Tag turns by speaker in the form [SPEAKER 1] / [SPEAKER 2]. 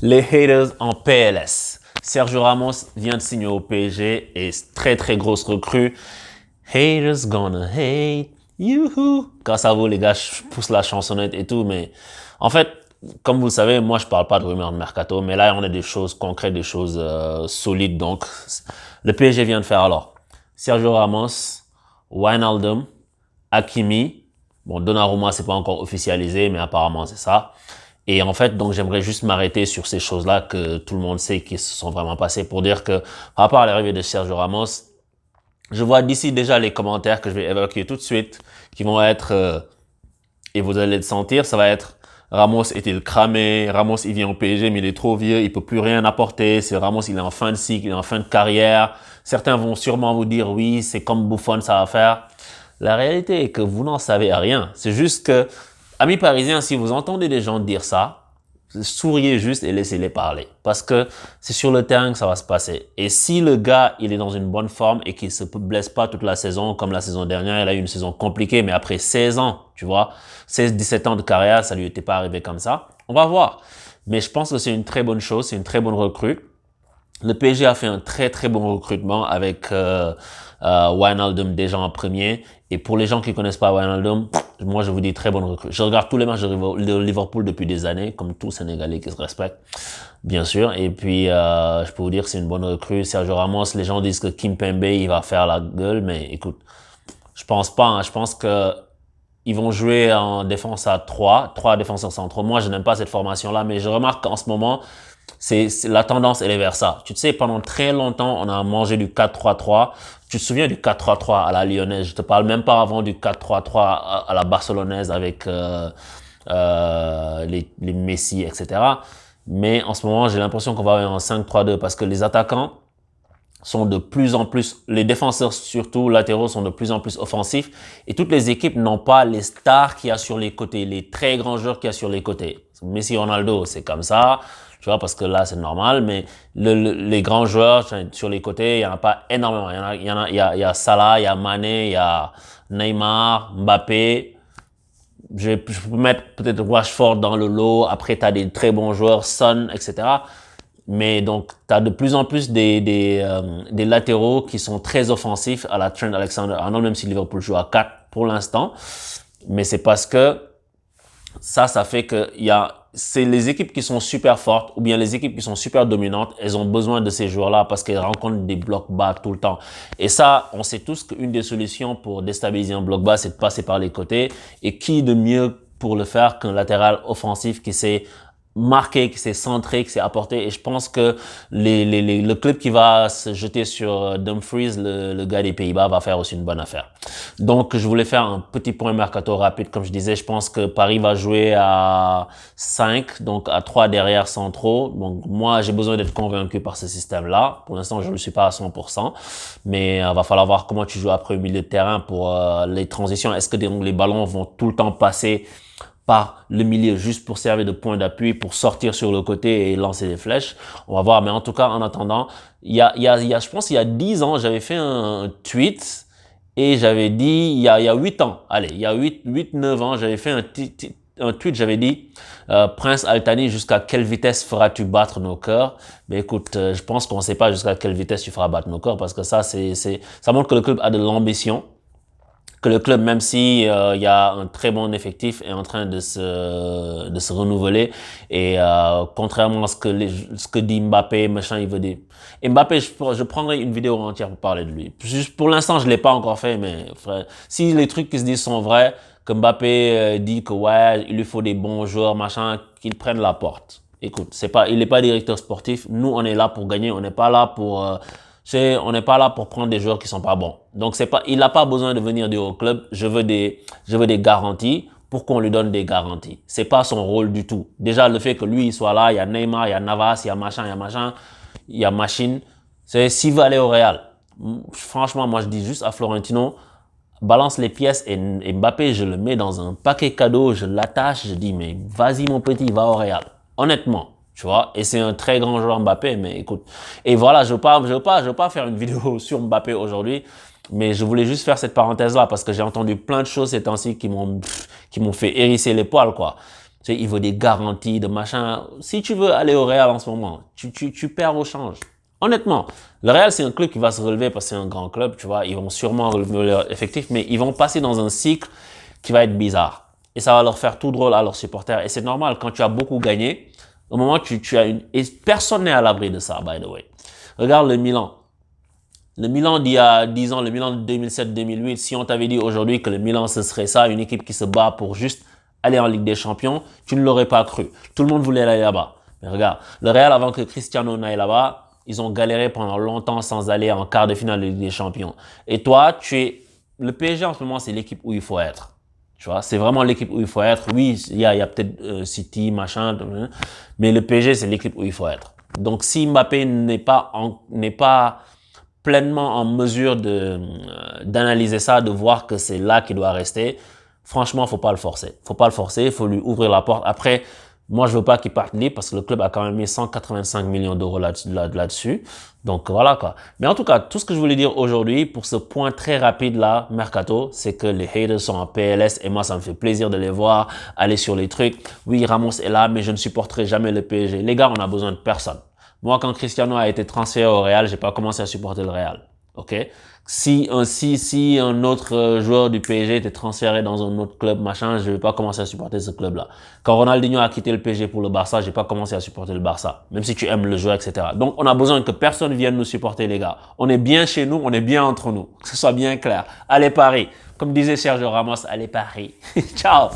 [SPEAKER 1] Les haters en PLS. Sergio Ramos vient de signer au PSG et très très grosse recrue. Haters gonna hate, youhou. Grâce à vous les gars, je pousse la chansonnette et tout, mais en fait, comme vous le savez, moi je parle pas de rumeurs de mercato, mais là on a des choses concrètes, des choses solides. Donc, le PSG vient de faire alors Sergio Ramos, Wijnaldum, Hakimi. Bon, Donnarumma c'est pas encore officialisé, mais apparemment c'est ça. Et en fait, donc j'aimerais juste m'arrêter sur ces choses-là que tout le monde sait qui se sont vraiment passées pour dire que par rapport à l'arrivée de Sergio Ramos, je vois d'ici déjà les commentaires que je vais évacuer tout de suite qui vont être, et vous allez le sentir, ça va être Ramos est-il cramé, Ramos il vient au PSG mais il est trop vieux, il peut plus rien apporter, c'est Ramos il est en fin de cycle, il est en fin de carrière. Certains vont sûrement vous dire oui, c'est comme Buffon ça va faire. La réalité est que vous n'en savez rien. C'est juste que, amis parisiens, si vous entendez des gens dire ça, souriez juste et laissez-les parler. Parce que c'est sur le terrain que ça va se passer. Et si le gars, il est dans une bonne forme et qu'il se blesse pas toute la saison, comme la saison dernière, il a eu une saison compliquée, mais après 16 ans, tu vois, 17 ans de carrière, ça lui était pas arrivé comme ça. On va voir. Mais je pense que c'est une très bonne chose, c'est une très bonne recrue. Le PSG a fait un très très bon recrutement avec Wijnaldum déjà en premier. Et pour les gens qui connaissent pas Wijnaldum, moi je vous dis très bonne recrue. Je regarde tous les matchs de Liverpool depuis des années, comme tout Sénégalais qui se respecte, bien sûr. Et puis je peux vous dire que c'est une bonne recrue. Sergio Ramos, les gens disent que Kimpembe il va faire la gueule, mais écoute, je pense pas. Hein. Je pense que ils vont jouer en défense à trois défenseurs centraux. Moi je n'aime pas cette formation là, mais je remarque qu'en ce moment c'est la tendance, elle est vers ça. Tu sais, pendant très longtemps, on a mangé du 4-3-3. Tu te souviens du 4-3-3 à la lyonnaise? Je te parle même pas avant du 4-3-3 à la barcelonaise avec les Messi, etc. Mais en ce moment, j'ai l'impression qu'on va avoir un 5-3-2 parce que les attaquants sont de plus en plus, les défenseurs surtout latéraux sont de plus en plus offensifs et toutes les équipes n'ont pas les stars qu'il y a sur les côtés, les très grands joueurs qu'il y a sur les côtés. Messi, Ronaldo, c'est comme ça. Tu vois, parce que là, c'est normal, mais les grands joueurs sur les côtés, il y en a pas énormément. Il y a Salah, il y a Mané, il y a Neymar, Mbappé. Je peux mettre peut-être Rashford dans le lot. Après, tu as des très bons joueurs, Son, etc. Mais donc, tu as de plus en plus des latéraux qui sont très offensifs à la Trent Alexander-Arnold, même si Liverpool joue à 4 pour l'instant. Mais c'est parce que ça fait que c'est les équipes qui sont super fortes ou bien les équipes qui sont super dominantes, elles ont besoin de ces joueurs-là parce qu'elles rencontrent des blocs bas tout le temps. Et ça, on sait tous qu'une des solutions pour déstabiliser un bloc bas, c'est de passer par les côtés. Et qui de mieux pour le faire qu'un latéral offensif qui sait marqué, qui s'est centré, qui s'est apporté. Et je pense que le club qui va se jeter sur Dumfries, le gars des Pays-Bas, va faire aussi une bonne affaire. Donc, je voulais faire un petit point mercato rapide. Comme je disais, je pense que Paris va jouer à 5, donc à 3 derrière centraux. Donc, moi, j'ai besoin d'être convaincu par ce système-là. Pour l'instant, je ne le suis pas à 100%. Mais va falloir voir comment tu joues après au milieu de terrain pour les transitions. Est-ce que les ballons vont tout le temps passer par le milieu juste pour servir de point d'appui, pour sortir sur le côté et lancer des flèches. On va voir. Mais en tout cas, en attendant, je pense qu'il y a 10 ans, j'avais fait un tweet et j'avais dit, il y a 8 ans, allez, il y a 9 ans, j'avais fait un tweet, j'avais dit, Prince Altani, jusqu'à quelle vitesse feras-tu battre nos cœurs? Mais écoute, je pense qu'on ne sait pas jusqu'à quelle vitesse tu feras battre nos cœurs parce que ça montre que le club a de l'ambition. Que le club, même si il y a un très bon effectif, est en train de se renouveler. Et contrairement à ce que dit Mbappé, machin, il veut dire. Et Mbappé, je prendrai une vidéo entière pour parler de lui. Juste pour l'instant, je l'ai pas encore fait, mais frère, si les trucs qui se disent sont vrais, que Mbappé dit que ouais, il lui faut des bons joueurs, machin, qu'il prenne la porte. Écoute, il n'est pas directeur sportif. Nous, on est là pour gagner. On n'est pas là pour on n'est pas là pour prendre des joueurs qui sont pas bons. Donc il n'a pas besoin de venir du haut club. Je veux des garanties pour qu'on lui donne des garanties. C'est pas son rôle du tout. Déjà, le fait que lui, il soit là, il y a Neymar, il y a Navas, il y a machin, il y a machine. S'il veut aller au Real. Franchement, moi, je dis juste à Florentino, balance les pièces et Mbappé, je le mets dans un paquet cadeau, je l'attache, je dis, mais vas-y, mon petit, va au Real. Honnêtement. Tu vois, et c'est un très grand joueur Mbappé, mais écoute. Et voilà, je veux pas faire une vidéo sur Mbappé aujourd'hui, mais je voulais juste faire cette parenthèse-là parce que j'ai entendu plein de choses ces temps-ci qui m'ont fait hérisser les poils, quoi. Tu sais, il veut des garanties, de machin. Si tu veux aller au Real en ce moment, tu perds au change. Honnêtement, le Real, c'est un club qui va se relever parce que c'est un grand club, tu vois. Ils vont sûrement relever leur effectif, mais ils vont passer dans un cycle qui va être bizarre. Et ça va leur faire tout drôle à leurs supporters. Et c'est normal, quand tu as beaucoup gagné, au moment où tu as une... Et personne n'est à l'abri de ça, by the way. Regarde le Milan. Le Milan d'il y a 10 ans, le Milan de 2007-2008, si on t'avait dit aujourd'hui que le Milan, ce serait ça, une équipe qui se bat pour juste aller en Ligue des Champions, tu ne l'aurais pas cru. Tout le monde voulait aller là-bas. Mais regarde, le Real, avant que Cristiano n'aille là-bas, ils ont galéré pendant longtemps sans aller en quart de finale de Ligue des Champions. Et toi, le PSG en ce moment, c'est l'équipe où il faut être. Tu vois, c'est vraiment l'équipe où il faut être. Oui, il y a peut-être City, machin, mais le PSG, c'est l'équipe où il faut être. Donc, si Mbappé n'est pas pleinement en mesure d'analyser ça, de voir que c'est là qu'il doit rester, franchement, faut pas le forcer. Faut pas le forcer, il faut lui ouvrir la porte. Après, moi, je veux pas qu'il parte libre parce que le club a quand même mis 185 millions d'euros là-dessus. Donc, voilà, quoi. Mais en tout cas, tout ce que je voulais dire aujourd'hui pour ce point très rapide là, Mercato, c'est que les haters sont en PLS et moi, ça me fait plaisir de les voir aller sur les trucs. Oui, Ramos est là, mais je ne supporterai jamais le PSG. Les gars, on a besoin de personne. Moi, quand Cristiano a été transféré au Real, j'ai pas commencé à supporter le Real. OK? Si un autre joueur du PSG était transféré dans un autre club, machin, je vais pas commencer à supporter ce club-là. Quand Ronaldinho a quitté le PSG pour le Barça, j'ai pas commencé à supporter le Barça. Même si tu aimes le joueur, etc. Donc, on a besoin que personne vienne nous supporter, les gars. On est bien chez nous, on est bien entre nous. Que ce soit bien clair. Allez, Paris. Comme disait Sergio Ramos, allez, Paris. Ciao!